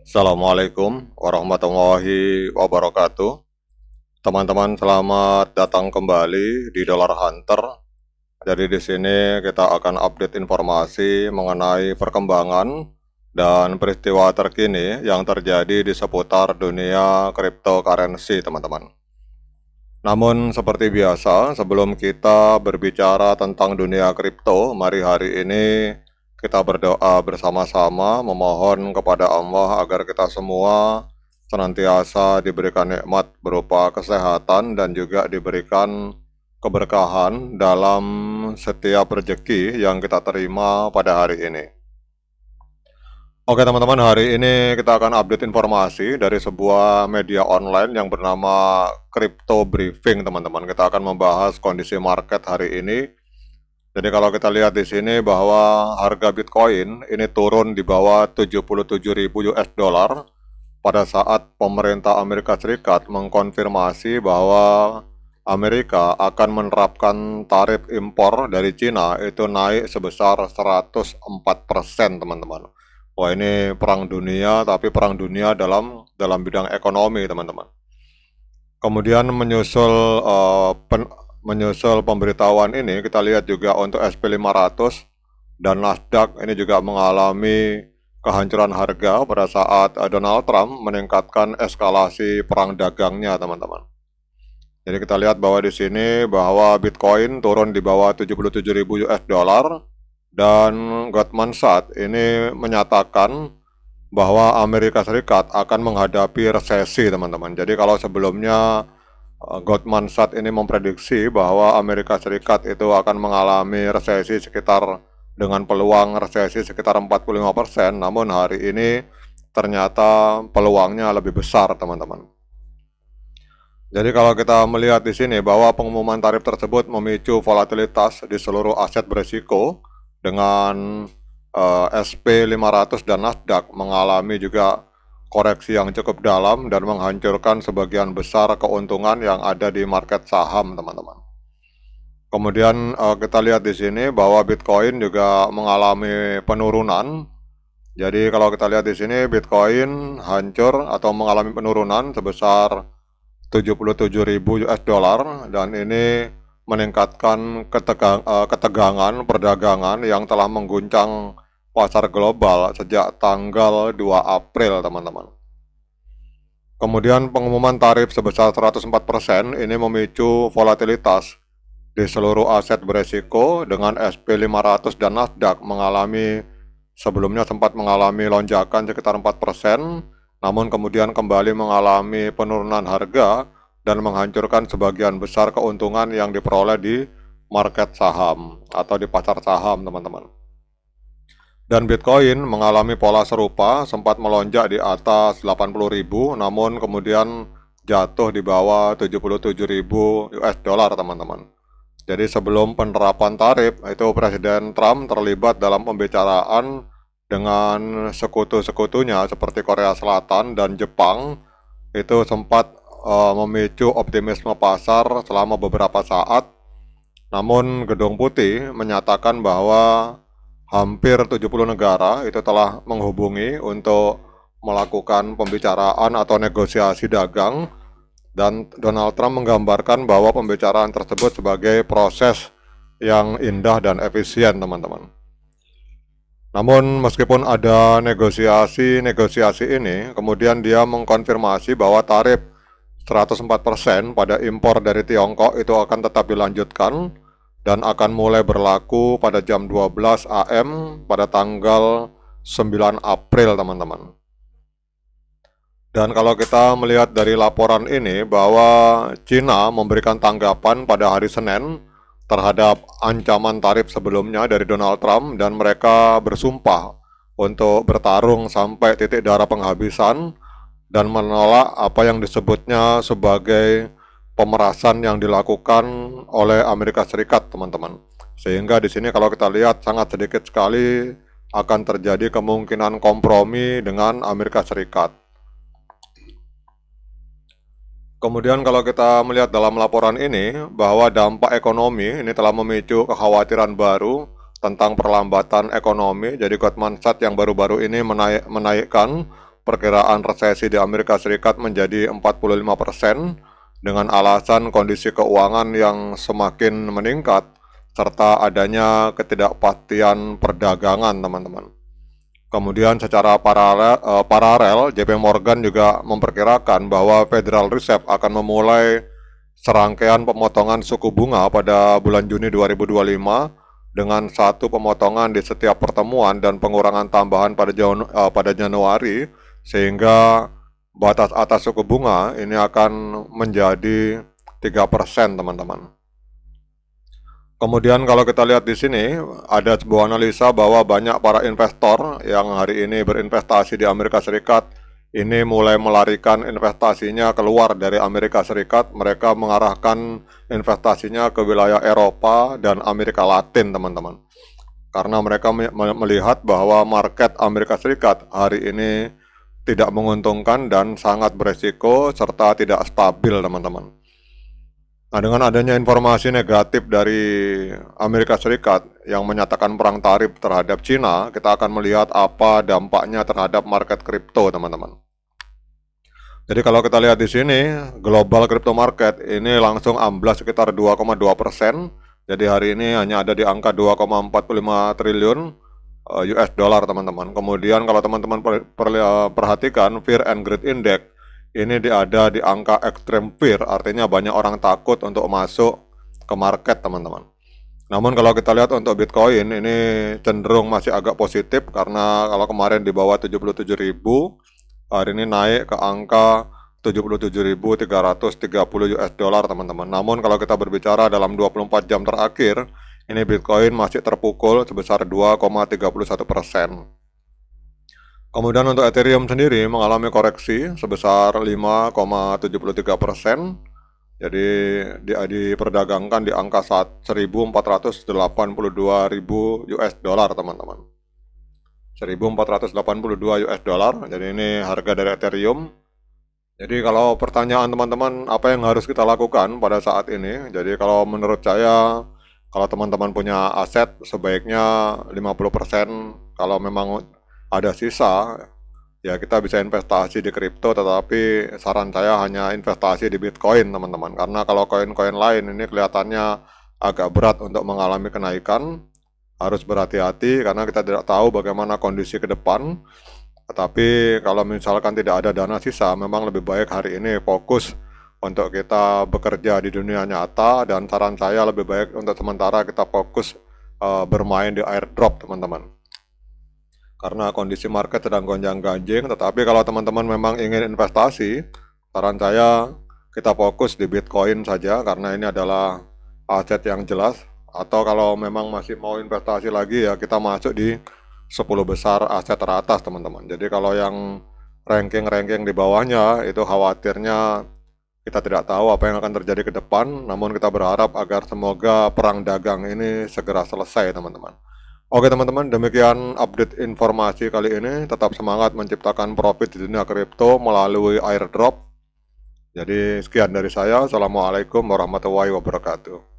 Assalamualaikum warahmatullahi wabarakatuh. Teman-teman, selamat datang kembali di Dollar Hunter. Jadi di sini kita akan update informasi mengenai perkembangan dan peristiwa terkini yang terjadi di seputar dunia cryptocurrency, teman-teman. Namun seperti biasa, sebelum kita berbicara tentang dunia kripto, mari hari ini kita berdoa bersama-sama memohon kepada Allah agar kita semua senantiasa diberikan nikmat berupa kesehatan dan juga diberikan keberkahan dalam setiap rezeki yang kita terima pada hari ini. Oke teman-teman, hari ini kita akan update informasi dari sebuah media online yang bernama Crypto Briefing, teman-teman. Kita akan membahas kondisi market hari ini. Jadi kalau kita lihat di sini bahwa harga Bitcoin ini turun di bawah 77.000 US dollar pada saat pemerintah Amerika Serikat mengkonfirmasi bahwa Amerika akan menerapkan tarif impor dari Cina itu naik sebesar 104%, teman-teman. Wah, ini perang dunia, tapi perang dunia dalam bidang ekonomi, teman-teman. Kemudian menyusul pemberitahuan ini, kita lihat juga untuk SP500 dan Nasdaq ini juga mengalami kehancuran harga pada saat Donald Trump meningkatkan eskalasi perang dagangnya, teman-teman. Jadi kita lihat bahwa di sini bahwa Bitcoin turun di bawah 77.000 US dollar dan Goldman Sachs ini menyatakan bahwa Amerika Serikat akan menghadapi resesi, teman-teman. Jadi kalau sebelumnya Goldman Sachs ini memprediksi bahwa Amerika Serikat itu akan mengalami resesi sekitar dengan peluang resesi sekitar 45%, namun hari ini ternyata peluangnya lebih besar, teman-teman. Jadi kalau kita melihat di sini bahwa pengumuman tarif tersebut memicu volatilitas di seluruh aset berisiko dengan SP500 dan Nasdaq mengalami juga koreksi yang cukup dalam dan menghancurkan sebagian besar keuntungan yang ada di market saham, teman-teman. Kemudian kita lihat di sini bahwa Bitcoin juga mengalami penurunan. Jadi kalau kita lihat di sini Bitcoin hancur atau mengalami penurunan sebesar 77.000 US dollar dan ini meningkatkan ketegangan perdagangan yang telah mengguncang pasar global sejak tanggal 2 April, teman-teman. Kemudian pengumuman tarif sebesar 104% ini memicu volatilitas di seluruh aset beresiko dengan SP500 dan Nasdaq sebelumnya sempat mengalami lonjakan sekitar 4%, namun kemudian kembali mengalami penurunan harga dan menghancurkan sebagian besar keuntungan yang diperoleh di market saham atau di pasar saham, teman-teman. Dan Bitcoin mengalami pola serupa, sempat melonjak di atas 80.000, namun kemudian jatuh di bawah 77.000 US dollar, teman-teman. Jadi sebelum penerapan tarif, itu Presiden Trump terlibat dalam pembicaraan dengan sekutu-sekutunya seperti Korea Selatan dan Jepang. Itu sempat memicu optimisme pasar selama beberapa saat. Namun Gedung Putih menyatakan bahwa hampir 70 negara itu telah menghubungi untuk melakukan pembicaraan atau negosiasi dagang, dan Donald Trump menggambarkan bahwa pembicaraan tersebut sebagai proses yang indah dan efisien, teman-teman. Namun meskipun ada negosiasi ini, kemudian dia mengkonfirmasi bahwa tarif 104% pada impor dari Tiongkok itu akan tetap dilanjutkan dan akan mulai berlaku pada jam 12 AM pada tanggal 9 April, teman-teman. Dan kalau kita melihat dari laporan ini bahwa Cina memberikan tanggapan pada hari Senin terhadap ancaman tarif sebelumnya dari Donald Trump dan mereka bersumpah untuk bertarung sampai titik darah penghabisan dan menolak apa yang disebutnya sebagai pemerasan yang dilakukan oleh Amerika Serikat, teman-teman. Sehingga di sini kalau kita lihat sangat sedikit sekali akan terjadi kemungkinan kompromi dengan Amerika Serikat. Kemudian kalau kita melihat dalam laporan ini bahwa dampak ekonomi ini telah memicu kekhawatiran baru tentang perlambatan ekonomi. Jadi Goldman Sachs yang baru-baru ini menaikkan perkiraan resesi di Amerika Serikat menjadi 45% dengan alasan kondisi keuangan yang semakin meningkat serta adanya ketidakpastian perdagangan, teman-teman. Kemudian secara paralel, JP Morgan juga memperkirakan bahwa Federal Reserve akan memulai serangkaian pemotongan suku bunga pada bulan Juni 2025 dengan satu pemotongan di setiap pertemuan dan pengurangan tambahan pada Januari, sehingga batas atas suku bunga ini akan menjadi 3%, teman-teman. Kemudian kalau kita lihat di sini, ada sebuah analisa bahwa banyak para investor yang hari ini berinvestasi di Amerika Serikat ini mulai melarikan investasinya keluar dari Amerika Serikat. Mereka mengarahkan investasinya ke wilayah Eropa dan Amerika Latin, teman-teman. Karena mereka melihat bahwa market Amerika Serikat hari ini tidak menguntungkan dan sangat beresiko serta tidak stabil, teman-teman. Nah, dengan adanya informasi negatif dari Amerika Serikat yang menyatakan perang tarif terhadap Cina, kita akan melihat apa dampaknya terhadap market kripto, teman-teman. Jadi kalau kita lihat di sini, global crypto market ini langsung amblas sekitar 2,2%. Jadi hari ini hanya ada di angka 2,45 triliun US dollar, teman-teman. Kemudian kalau teman-teman perhatikan Fear and Greed Index, ini ada di angka extreme fear, artinya banyak orang takut untuk masuk ke market, teman-teman. Namun kalau kita lihat untuk Bitcoin ini cenderung masih agak positif karena kalau kemarin di bawah 77.000, hari ini naik ke angka 77.330 US dollar, teman-teman. Namun kalau kita berbicara dalam 24 jam terakhir, ini Bitcoin masih terpukul sebesar 2,31%. Kemudian untuk Ethereum sendiri mengalami koreksi sebesar 5,73%. Jadi diperdagangkan di angka 1.482.000 US dollar, teman-teman. 1.482 US dollar. Jadi ini harga dari Ethereum. Jadi kalau pertanyaan teman-teman apa yang harus kita lakukan pada saat ini? Jadi kalau menurut saya, kalau teman-teman punya aset sebaiknya 50%, kalau memang ada sisa, ya kita bisa investasi di kripto, tetapi saran saya hanya investasi di Bitcoin, teman-teman. Karena kalau koin-koin lain ini kelihatannya agak berat untuk mengalami kenaikan, harus berhati-hati karena kita tidak tahu bagaimana kondisi ke depan. Tetapi kalau misalkan tidak ada dana sisa, memang lebih baik hari ini fokus untuk kita bekerja di dunia nyata, dan saran saya lebih baik untuk sementara kita fokus bermain di airdrop, teman-teman. Karena kondisi market sedang gonjang-ganjing, tetapi kalau teman-teman memang ingin investasi, saran saya kita fokus di Bitcoin saja karena ini adalah aset yang jelas. Atau kalau memang masih mau investasi lagi, ya kita masuk di 10 besar aset teratas, teman-teman. Jadi kalau yang ranking-ranking di bawahnya itu khawatirnya kita tidak tahu apa yang akan terjadi ke depan, namun kita berharap agar semoga perang dagang ini segera selesai, teman-teman. Oke teman-teman, demikian update informasi kali ini. Tetap semangat menciptakan profit di dunia kripto melalui airdrop. Jadi sekian dari saya. Assalamualaikum warahmatullahi wabarakatuh.